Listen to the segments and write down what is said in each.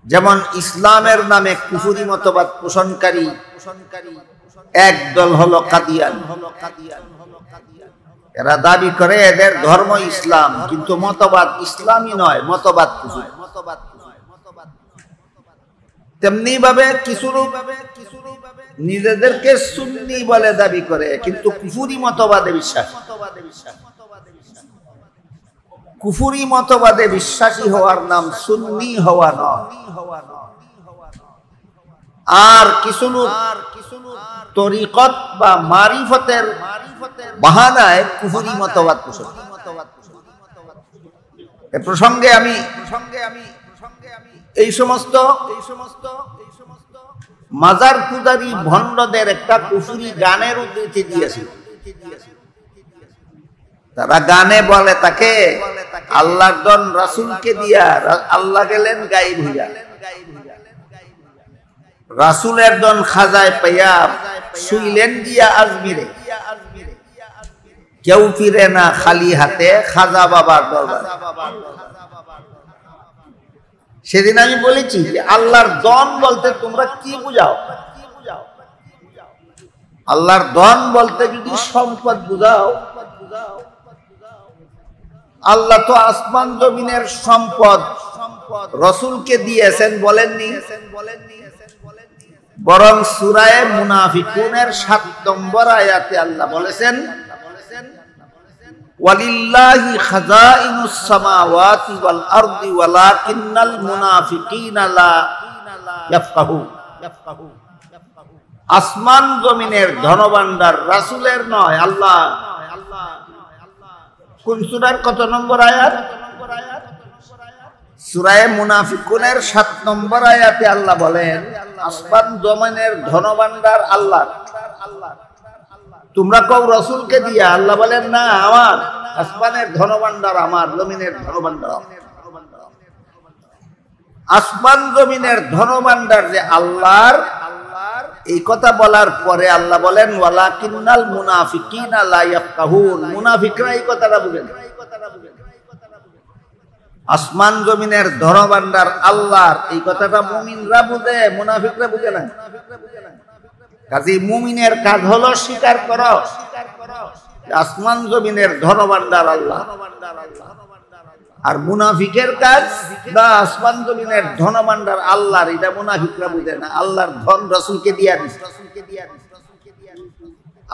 যেমন ইসলামের নামে কুফরি মতবাদ পোষণকারী একদল হলো কাদিয়ান। এরা দাবি করে এদের ধর্ম ইসলাম, কিন্তু মতবাদ ইসলামই নয়, মতবাদ কুফরি। তেমনি ভাবে কিছু নিজেদেরকে সুন্নি বলে দাবি করে, কিন্তু কুফরি মতবাদে বিশ্বাস। কুফরি মতবাদে বিশ্বাসী হওয়ার নাম সুন্নি হওয়া নয়। আর কিছু তরিকত বা মারিফতের বাহানায় কুফরি মতবাদ পোষণ। এ প্রসঙ্গে আমি এই সমস্ত মাজার পূজারী ভণ্ডদের একটা কুফরি গানের উদ্ধৃতি দিয়েছি। তারা গানে বলে তাকে আল্লাহর দন রাসূলকে দিয়া আল্লাহ গেলেন গায়েব হইয়া, রাসূলের দন খাজায় পাইয়া শুইলেন গিয়া আজমিরে, কেউ ফিরে না খালি হাতে খাজা বাবার দরবারে। সেদিন আমি বলেছি যে আল্লাহর দন বলতে তোমরা কি বুঝাও? আল্লাহর দন বলতে যদি সম্পদ বুঝাও, আল্লাহ তো আসমান জমিনের সম্পদ রাসূলকে দিয়েছেন বলেননি, বরং সূরা মুনাফিকুনের ৭ নম্বর আয়াতে আল্লাহ বলেছেন ওয়ালিল্লাহি খাযাইনুস সামাওয়াতি ওয়াল আরদি ওয়ালাকিন্নাল মুনাফিকিনা লা ইয়াফকাহুন। আসমান জমিনের ধনভাণ্ডার রাসূলের নয়, আল্লাহ। কোন সূরার কত নম্বর আয়াত? সূরা মুনাফিকুনের ৭ নম্বর আয়াতে আল্লাহ বলেন আসমান জমিনের ধনভাণ্ডার আল্লাহ। তোমরা কও রাসূলকে দিয়া, আল্লাহ বলেন না, আমার আসমানের ধনভাণ্ডার আমার, জমিনের ধনভাণ্ডার আমার। আসমান জমিনের ধনভাণ্ডার যে আল্লাহর, এই কথা বলার পরে আল্লাহ বলেন ওয়ালাকিন্নাল মুনাফিকিনা লা ইয়াফকাহুন। মুনাফিকরা এই কথাটা বুঝে না। আসমান জমিনের ধনভাণ্ডার আল্লাহর, এই কথাটা মুমিনরা বুঝে, মুনাফিকরা বুঝে না। কাজেই মুমিনের কাজ হলো স্বীকার করো আসমান জমিনের ধনভাণ্ডার আল্লাহ, আর মুনাফিকের কাজ না আসমান জমিনের ধনভাণ্ডার আল্লাহর, এটা মুনাফিকরা বুঝে না। আল্লাহর ধন রাসূলকে দিয়া দিছে।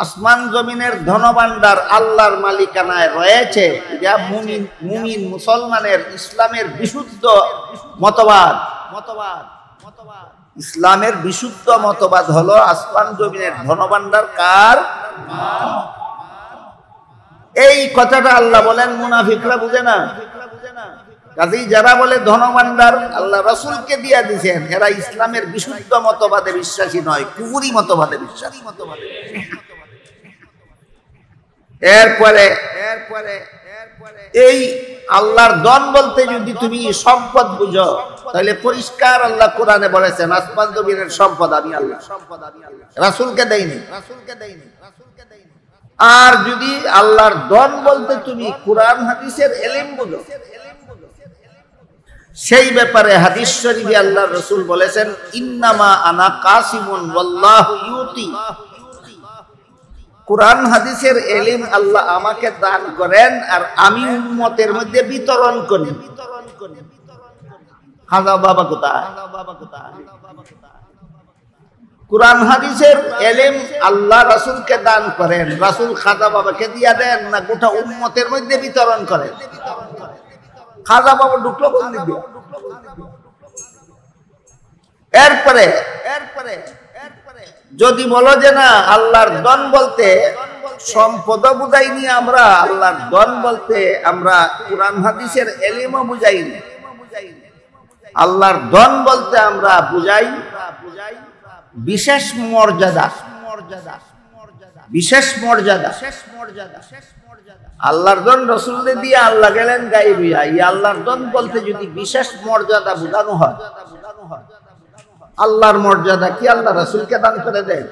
আসমান জমিনের ধনভাণ্ডার আল্লাহর মালিকানায় রয়েছে, এটা মুমিন মুসলমানের ইসলামের বিশুদ্ধ মতবাদ। ইসলামের বিশুদ্ধ মতবাদ হলো আসমান জমিনের ধনভাণ্ডার কার? এই কথাটা আল্লাহ বলেন মুনাফিকরা বুঝে না। কাজেই যারা বলে ধনভাণ্ডার আল্লাহ রাসূলকে দিয়া দিয়েছেন, এরা ইসলামের বিশুদ্ধ মতবাদে বিশ্বাসী নয়, কুফরি মতবাদে বিশ্বাসী। এরপরে এই আল্লাহর দন বলতে যদি তুমি সম্পদ বুঝো, তাহলে পরিষ্কার আল্লাহ কোরআনে বলেছেন আসমান জমিনের সম্পদ আমি আল্লাহ, রাসূলকে দেইনি। আর যদি আল্লাহর দন বলতে তুমি কোরআন হাদিসের ইলম বুঝো, সেই ব্যাপারে হাদিস শরীফে আল্লাহর রাসূল বলেছেন ইন্নামা আনা কাসিমুন ওয়াল্লাহু ইউতি। কোরআন হাদিসের ইলম আল্লাহ আমাকে দান করেন আর আমি উম্মতের মধ্যে বিতরণ করি। খাজা বাবা কোথায়? কোরআন হাদিসের ইলম আল্লাহ রাসূলকে দান করেন, রাসূল খাজা বাবাকে দিয়া দেন না গোটা উম্মতের মধ্যে বিতরণ করেন? খাজা বাবা ঢুকলো কোন দিক দিয়ে? এরপরে যদি বলো যে না আল্লাহর দন বলতে সম্পদ বুঝাইনি আমরা, আল্লাহর দন বলতে আমরা কোরআন হাদিসের ইলমও বুঝাইনি, আল্লাহর দন বলতে আমরা বুঝাই বিশেষ মর্যাদা। বিশেষ মর্যাদা আল্লাহর দন রাসূলকে দিয়ে আল্লাহ গেলেন গায়েব হইয়া, এই আল্লাহর দন বলতে যদি বিশেষ মর্যাদা বোঝানো হয়, আল্লাহর মর্যাদা কি আল্লাহ রাসূলকে দান করে দেয়?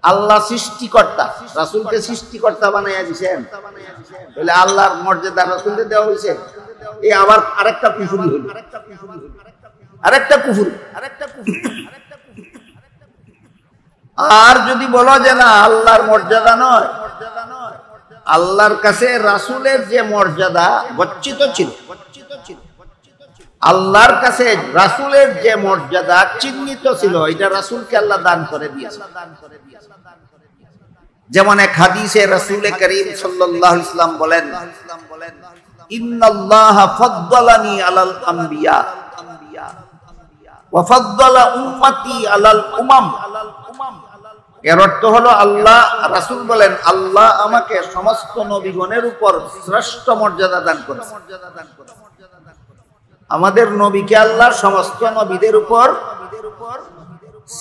আল্লাহ সৃষ্টিকর্তা, রাসূলকে সৃষ্টিকর্তা বানাইয়া দিয়েছেন, তাহলে আল্লাহর মর্যাদা রাসূলকে দেওয়া হয়েছে? এই আবার আরেকটা কুফরি হইল, আরেকটা কুফরি। আর যদি বলো যে না আল্লাহর মর্যাদা নয়, আল্লাহর কাছে রাসূলের যে মর্যাদা গচ্ছিত ছিল, আল্লাহর কাছে রাসূলের যে মর্যাদা চিহ্নিত ছিল, এটা রাসূলকে আল্লাহ দান করে দিয়েছে। যেমন এক হাদিসে রাসূল করিম সাল্লাল্লাহু আলাইহি ওয়াসাল্লাম বলেন, ইন্নাল্লাহা ফাদ্দালানি আলাল আম্বিয়া ওয়া ফাদ্দালা উম্মতি আলাল উমাম। এর অর্থ হলো আল্লাহ, রাসূল বলেন আল্লাহ আমাকে সমস্ত নবীগণের উপর শ্রেষ্ঠ মর্যাদা দান করেছেন। আমাদের নবীকে আল্লাহ সমস্ত নবীদের উপর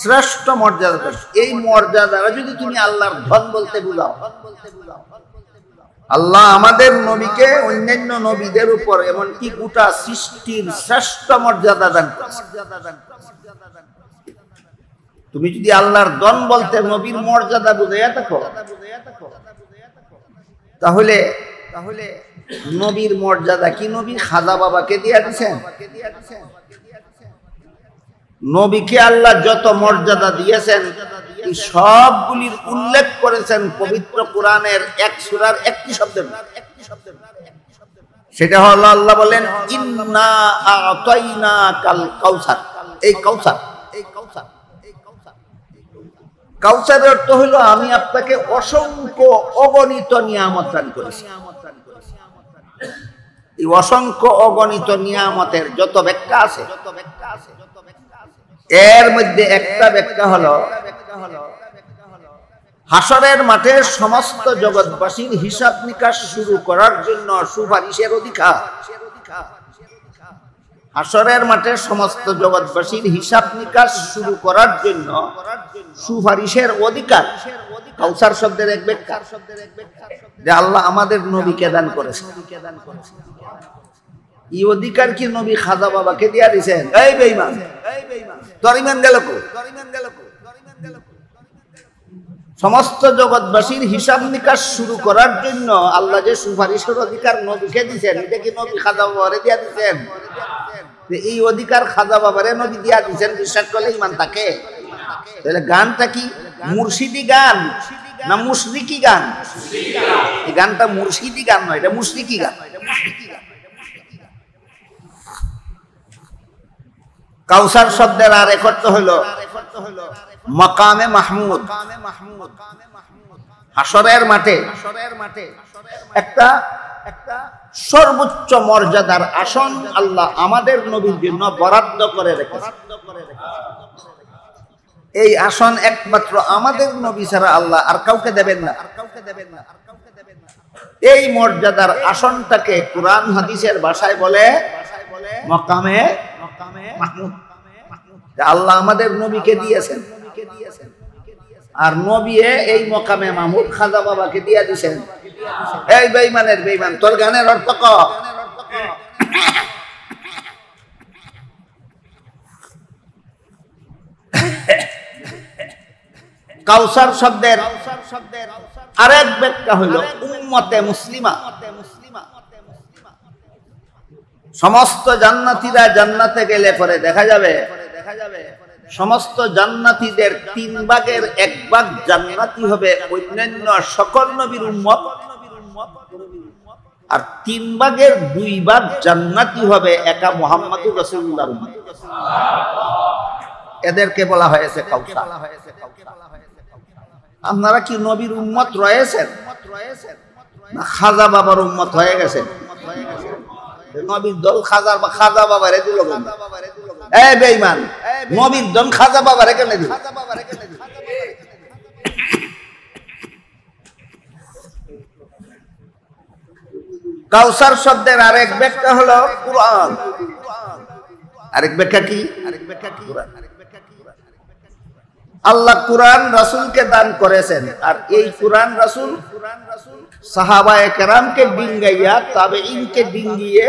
শ্রেষ্ঠ মর্যাদা দেন। এই মর্যাদা যদি তুমি আল্লাহর ধন বলতে বুঝাও, আল্লাহ আমাদের নবীকে অন্যান্য নবীদের উপর এমনকি গোটা সৃষ্টির শ্রেষ্ঠ মর্যাদা দান করেছেন। তুমি যদি আল্লাহর ধন বলতে নবীর মর্যাদা বুঝাইয়া থাকো, তাহলে নবীর মর্যাদা কি নবী খাজা বাবাকে দিয়া দিয়েছেন? নবীকে আল্লাহ যত মর্যাদা দিয়েছেন এই সবগুলির উল্লেখ করেছেন পবিত্র কোরআনের এক সূরার একটি শব্দে। সেটা হলো আল্লাহ বলেন ইন্না আ'তাইনাকাল কাউসার। এই কাউসার, কাউসারের অর্থ হলো আমি আপনাকে অসংখ্য অগণিত নিয়ামত দান করেছি। এই অসংখ্য অগণিত নিয়ামতের যত ব্যাখ্যা আছে, এর মধ্যে একটা ব্যাখ্যা হলো হাসরের মাঠে সমস্ত জগৎবাসীর হিসাব নিকাশ শুরু করার জন্য সুপারিশের অধিকার। হাসরের মাঠে সমস্ত জগৎবাসীর হিসাব নিকাশ শুরু করার জন্য সুপারিশের অধিকার কাউসার শব্দের এক ব্যাখ্যা, যে আল্লাহ আমাদের নবীকে দান করেছেন। এই অধিকার কি নবী খাজা বাবাকে দিয়া দিয়েছেন? এই বেঈমান, তোর ঈমান গেল কো? সমস্ত জগৎবাসীর হিসাব নিকাশ শুরু করার জন্য আল্লাহ যে সুপারিশের অধিকার নবীকে দিয়েছেন, এটা কি নবী খাজা বাবারে দিয়া দিয়েছেন? এই অধিকার খাজা বাবারে নবী দিয়া দিয়েছেন, বিশ্বাস করলে ঈমান থাকে। তাহলে গানটা কি মুর্শিদি গান না মুশরিকি গান? এই গানটা মুর্শিদি গান নয়, এটা মুশরিকি গান। কাউসার শব্দের আর এক অর্থ হলো মাকামে মাহমুদ। হাসরের মাঠে একটা সর্বোচ্চ মর্যাদার আসন আল্লাহ আমাদের নবীর জন্য বরাদ্দ করে রেখেছেন। এই আসন একমাত্র আমাদের নবী ছাড়া আল্লাহ আর কাউকে দেবেন না। এই মর্যাদার আসনটাকে কোরআন হাদিসের ভাষায় বলে মাকামে মাহমুদ। আল্লাহ আমাদের নবীকে দিয়েছেন, আর নবী এই মাকামে মাহমুদ খাজা বাবাকে দিয়া দিয়েছেন। এই বেঈমানের বেঈমান, তোর গানের অর্থ ক? কাউসার শব্দের আরেক ব্যাখ্যা হলো উম্মতে মুসলিমা। সমস্ত জান্নাতীরা জান্নাতে গেলে পরে দেখা যাবে সমস্ত জান্নাতীদের 3 ভাগের 1 ভাগ জান্নাতি হবে অন্যান্য সকল নবীর উম্মত, আর 3 ভাগের 2 ভাগ জান্নাতি হবে একা মুহাম্মদুর রাসূলুল্লাহর উম্মত। এদেরকে বলা হয়েছে কাউসার। আপনারা কি নবীর উম্মত রয়েছেন না খাজা বাবার উম্মত হয়ে গেছেন? নবীর দল খাজা বাবারে দিল। এই বেঈমান, নবীর দল খাজা বাবারে কেন দিল? কাউসার শব্দের আরেক ব্যাখ্যা হলো কুরআন। আরেক ব্যাখ্যা কি? কুরআন। আল্লাহ কুরআন রাসূলকে দান করেছেন, আর এই কুরআন রাসূল সাহাবায়ে কেরামকে ডিঙ্গাইয়া তাবেঈনকে ডিঙ্গিয়ে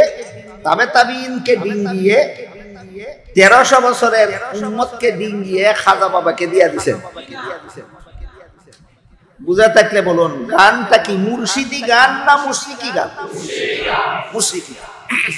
তাবে তাবেঈনকে ডিঙ্গিয়ে 1300 বছরের উম্মতকে ডিঙ্গিয়ে খাজা বাবাকে দিয়া দিয়েছেন। বুঝা থাকলে বলুন, গানটা কি মুর্শিদি গান না মুশরিকি গান? মুশরিকি। দিয়া